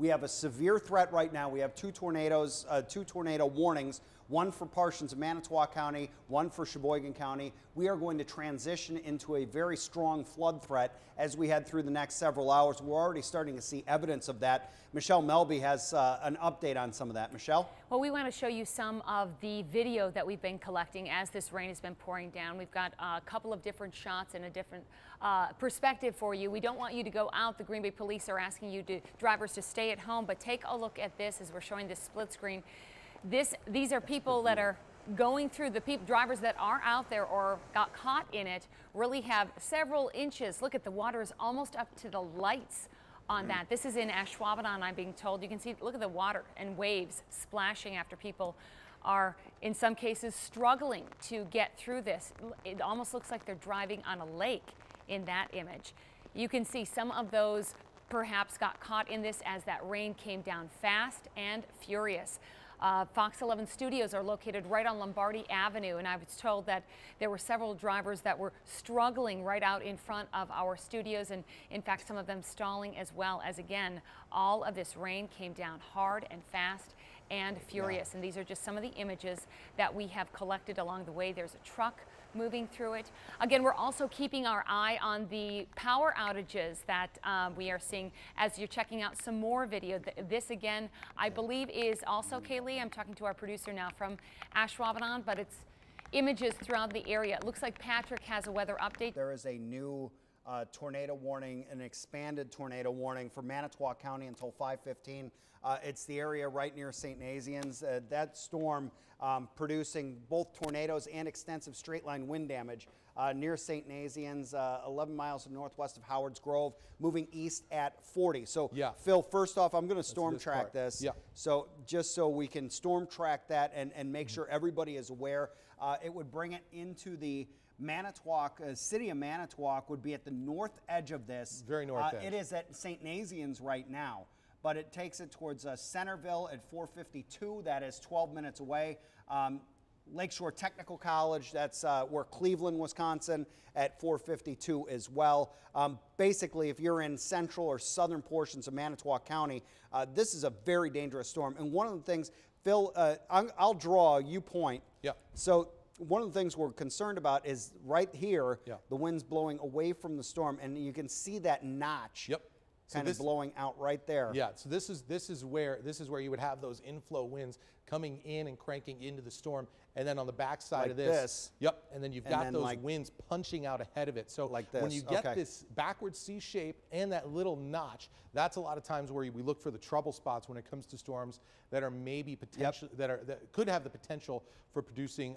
We have a severe threat right now. We have two tornado warnings, one for portions of Manitowoc County, one for Sheboygan County. We are going to transition into a very strong flood threat as we head through the next several hours. We're already starting to see evidence of that. Michelle Melby has an update on some of that. Michelle? Well, we want to show you some of the video that we've been collecting as this rain has been pouring down. We've got a couple of different shots and a different perspective for you. We don't want you to go out. The Green Bay Police are asking you drivers to stay at home, but take a look at this as we're showing this split screen. These are people that are going through, the drivers that are out there or got caught in it really have several inches. Look at the water is almost up to the lights on that. This is in Ashwaubenon, I'm being told. You can see, look at the water and waves splashing after people are, in some cases, struggling to get through this. It almost looks like they're driving on a lake in that image. You can see some of those perhaps got caught in this as that rain came down fast and furious. Fox 11 studios are located right on Lombardy Avenue, and I was told that there were several drivers that were struggling right out in front of our studios, and in fact some of them stalling as well, as again all of this rain came down hard and fast and furious. And these are just some of the images that we have collected along the way. There's a truck moving through it. Again, we're also keeping our eye on the power outages that we are seeing as you're checking out some more video. This again, I believe, is also Kaylee. I'm talking to our producer now from Ashwaubenon, but it's images throughout the area. It looks like Patrick has a weather update. There is a new tornado warning, an expanded tornado warning for Manitowoc County until 5:15. It's the area right near St. Nazianz. That storm producing both tornadoes and extensive straight line wind damage near St. Nazianz, 11 miles northwest of Howard's Grove, moving east at 40. So, yeah. Phil, first off, I'm going to storm track this. Yeah. So just so we can storm track that and make sure everybody is aware, it would bring it into the Manitowoc, city of Manitowoc would be at the north edge of this. Very north edge. It is at St. Nazianz right now, but it takes it towards Centerville at 4:52. That is 12 minutes away. Lakeshore Technical College, that's where Cleveland, Wisconsin, at 4:52 as well. Basically, if you're in central or southern portions of Manitowoc County, this is a very dangerous storm. And one of the things, Phil, I'll draw, you point. Yeah. So one of the things we're concerned about is right here, the wind's blowing away from the storm, and you can see that notch kind of blowing out right there. Yeah, so this is where you would have those inflow winds coming in and cranking into the storm, and then on the back side like of this, and then you've got those winds punching out ahead of it. So like this. When you get this backward C shape and that little notch, that's a lot of times where we look for the trouble spots when it comes to storms that are maybe potential that could have the potential for producing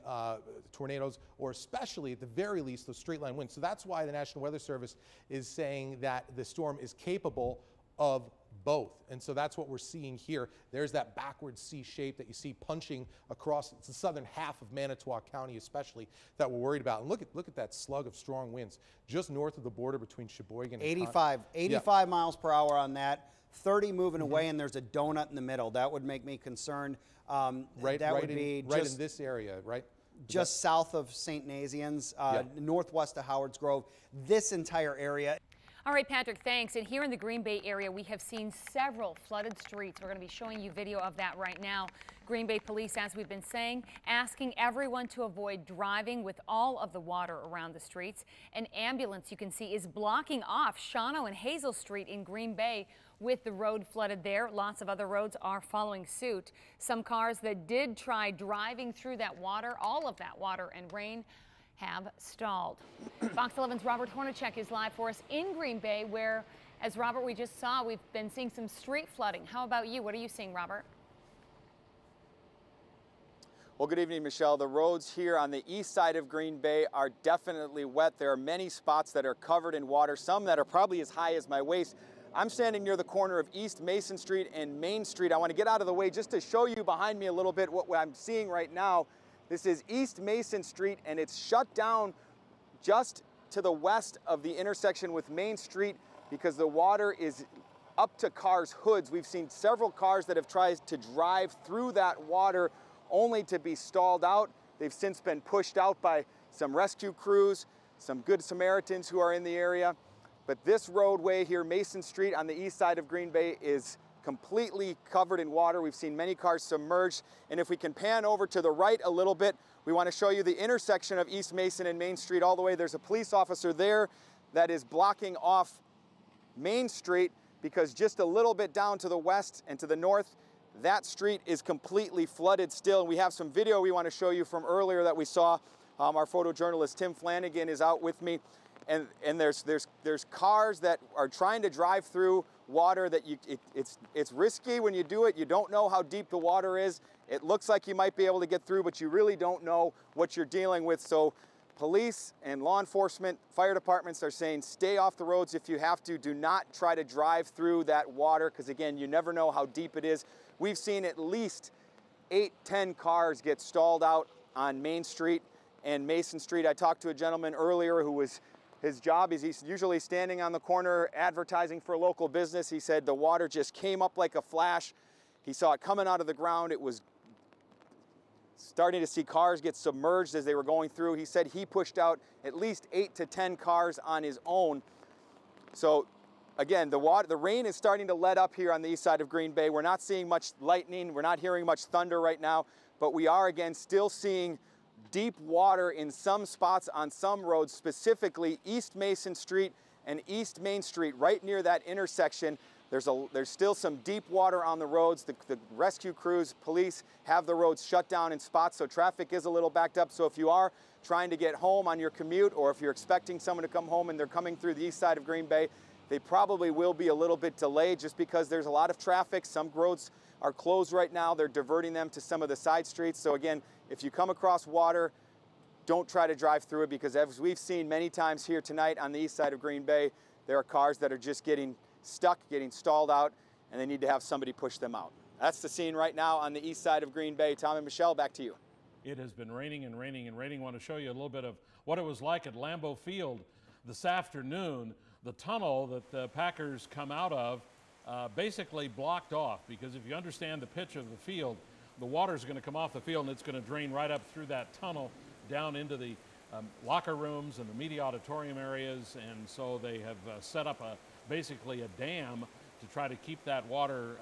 tornadoes, or especially at the very least those straight line winds. So that's why the National Weather Service is saying that the storm is capable of both. And so that's what we're seeing here. There's that backward C shape that you see punching across the southern half of Manitowoc County especially that we're worried about. And look at that slug of strong winds just north of the border between Sheboygan and 85 miles per hour on that. 30 moving away, and there's a donut in the middle. That would make me concerned. Right in this area, right? Just south of St. Nazianz, northwest of Howard's Grove, this entire area. All right, Patrick, thanks. And here in the Green Bay area, we have seen several flooded streets. We're going to be showing you video of that right now. Green Bay Police, as we've been saying, asking everyone to avoid driving with all of the water around the streets. An ambulance, you can see, is blocking off Shawano and Hazel Street in Green Bay with the road flooded there. Lots of other roads are following suit. Some cars that did try driving through that water, all of that water and rain, have stalled. Fox 11's Robert Hornacek is live for us in Green Bay, where, as Robert, we just saw, we've been seeing some street flooding. How about you? What are you seeing, Robert? Well, good evening, Michelle. The roads here on the east side of Green Bay are definitely wet. There are many spots that are covered in water, some that are probably as high as my waist. I'm standing near the corner of East Mason Street and Main Street. I want to get out of the way just to show you behind me a little bit what I'm seeing right now. This is East Mason Street, and it's shut down just to the west of the intersection with Main Street because the water is up to cars' hoods. We've seen several cars that have tried to drive through that water only to be stalled out. They've since been pushed out by some rescue crews, some Good Samaritans who are in the area. But this roadway here, Mason Street on the east side of Green Bay, is completely covered in water. We've seen many cars submerged. And if we can pan over to the right a little bit, we want to show you the intersection of East Mason and Main Street all the way. There's a police officer there that is blocking off Main Street because just a little bit down to the west and to the north, that street is completely flooded still. And we have some video we want to show you from earlier that we saw. Our photojournalist Tim Flanagan is out with me. And there's cars that are trying to drive through water that it's risky when you do it. You don't know how deep the water is. It looks like you might be able to get through, but you really don't know what you're dealing with. So police and law enforcement, fire departments are saying stay off the roads if you have to. Do not try to drive through that water because, again, you never know how deep it is. We've seen at least 8-10 cars get stalled out on Main Street and Mason Street. I talked to a gentleman earlier who was, his job is he's usually standing on the corner advertising for a local business. He said the water just came up like a flash. He saw it coming out of the ground. It was starting to see cars get submerged as they were going through. He said he pushed out at least 8 to 10 cars on his own. So again, the rain is starting to let up here on the east side of Green Bay. We're not seeing much lightning. We're not hearing much thunder right now, but we are again still seeing deep water in some spots on some roads, specifically East Mason Street and East Main Street, right near that intersection. There's still some deep water on the roads. The rescue crews, police have the roads shut down in spots, so traffic is a little backed up. So if you are trying to get home on your commute, or if you're expecting someone to come home and they're coming through the east side of Green Bay, they probably will be a little bit delayed just because there's a lot of traffic. Some roads are closed right now. They're diverting them to some of the side streets. So again, if you come across water, don't try to drive through it because as we've seen many times here tonight on the east side of Green Bay, there are cars that are just getting stuck, getting stalled out, and they need to have somebody push them out. That's the scene right now on the east side of Green Bay. Tom and Michelle, back to you. It has been raining and raining and raining. I want to show you a little bit of what it was like at Lambeau Field this afternoon. The tunnel that the Packers come out of basically blocked off because if you understand the pitch of the field, the water is going to come off the field and it's going to drain right up through that tunnel down into the locker rooms and the media auditorium areas, and so they have set up basically a dam to try to keep that water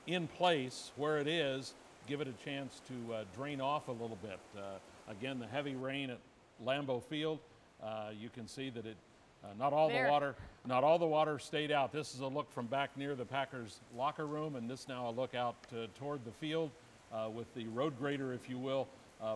in place where it is, give it a chance to drain off a little bit. Again, the heavy rain at Lambeau Field, you can see that it not all the water stayed out. This is a look from back near the Packers locker room, and this now a look out toward the field with the road grader, if you will,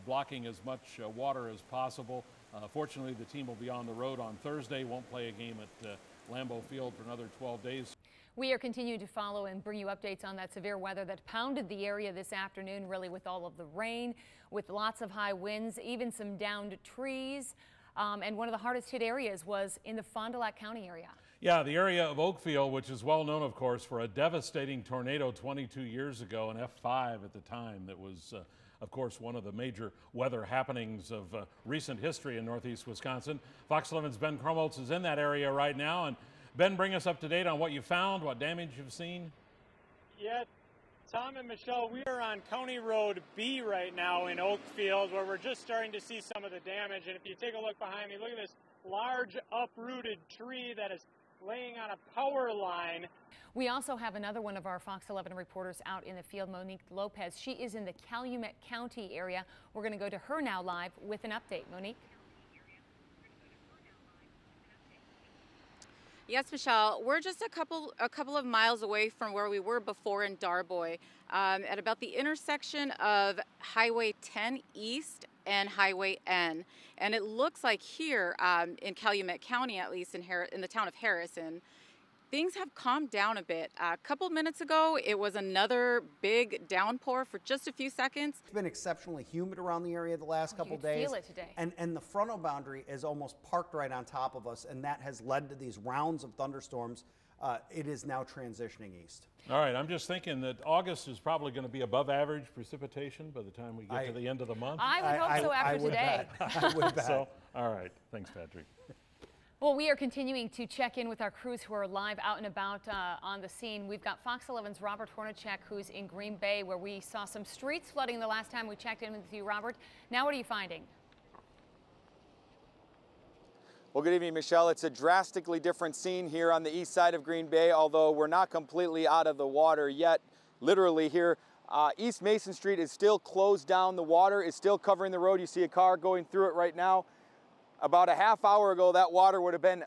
blocking as much water as possible. Fortunately, the team will be on the road on Thursday, won't play a game at Lambeau Field for another 12 days. We are continuing to follow and bring you updates on that severe weather that pounded the area this afternoon, really with all of the rain, with lots of high winds, even some downed trees. And one of the hardest hit areas was in the Fond du Lac County area. Yeah, the area of Oakfield, which is well known, of course, for a devastating tornado 22 years ago, an F5 at the time that was, of course, one of the major weather happenings of recent history in northeast Wisconsin. Fox 11's Ben Krumholtz is in that area right now. And Ben, bring us up to date on what you found, what damage you've seen. Yeah, Tom and Michelle, we are on County Road B right now in Oakfield, where we're just starting to see some of the damage. And if you take a look behind me, look at this large uprooted tree that is laying on a power line. We also have another one of our Fox 11 reporters out in the field, Monique Lopez. She is in the Calumet County area. We're going to go to her now live with an update. Monique? Yes, Michelle, we're just a couple of miles away from where we were before in Darboy, at about the intersection of Highway 10 East and Highway N. And it looks like here in Calumet County, at least in the town of Harrison, things have calmed down a bit. A couple minutes ago, it was another big downpour for just a few seconds. It's been exceptionally humid around the area the last couple days. Feel it today. And the frontal boundary is almost parked right on top of us, and that has led to these rounds of thunderstorms. It is now transitioning east. All right, I'm just thinking that August is probably going to be above average precipitation by the time we get to the end of the month. I would hope so after today. I would bet. So, all right, thanks, Patrick. Well, we are continuing to check in with our crews who are live out and about on the scene. We've got Fox 11's Robert Hornacek, who's in Green Bay, where we saw some streets flooding the last time we checked in with you, Robert. Now what are you finding? Well, good evening, Michelle. It's a drastically different scene here on the east side of Green Bay, although we're not completely out of the water yet. Literally here, East Mason Street is still closed down. The water is still covering the road. You see a car going through it right now. About a half hour ago, that water would have been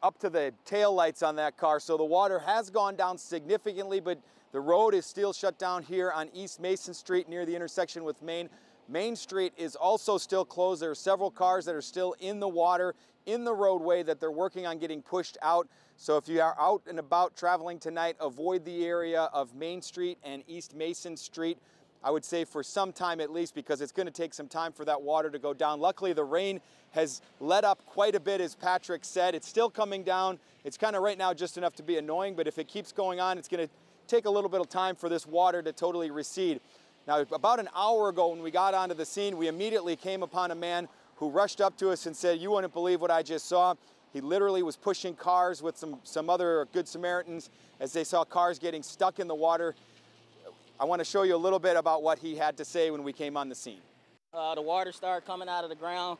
up to the tail lights on that car. So the water has gone down significantly, but the road is still shut down here on East Mason Street near the intersection with Main. Main Street is also still closed. There are several cars that are still in the water, in the roadway, that they're working on getting pushed out. So if you are out and about traveling tonight, avoid the area of Main Street and East Mason Street, I would say for some time at least, because it's going to take some time for that water to go down. Luckily, the rain has let up quite a bit, as Patrick said. It's still coming down. It's kind of right now just enough to be annoying, but if it keeps going on, it's going to take a little bit of time for this water to totally recede. Now, about an hour ago when we got onto the scene, we immediately came upon a man who rushed up to us and said, "You wouldn't believe what I just saw." He literally was pushing cars with some other Good Samaritans as they saw cars getting stuck in the water. I want to show you a little bit about what he had to say when we came on the scene. The water started coming out of the ground.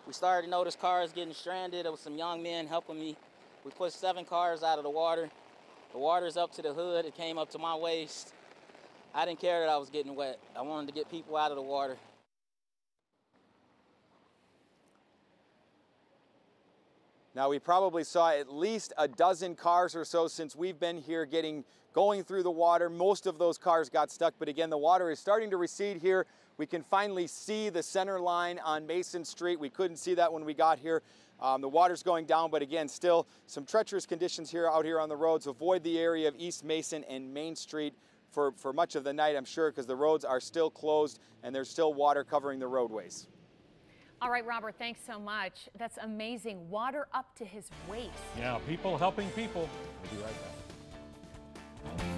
We started to notice cars getting stranded. There was some young men helping me. We pushed 7 cars out of the water. The water's up to the hood. It came up to my waist. I didn't care that I was getting wet. I wanted to get people out of the water. Now, we probably saw at least a dozen cars or so since we've been here going through the water. Most of those cars got stuck, but again, the water is starting to recede here. We can finally see the center line on Mason Street. We couldn't see that when we got here. The water's going down, but again, still some treacherous conditions out here on the roads. Avoid the area of East Mason and Main Street for much of the night, I'm sure, because the roads are still closed and there's still water covering the roadways. All right, Robert, thanks so much. That's amazing. Water up to his waist. Yeah, people helping people. We'll be right back.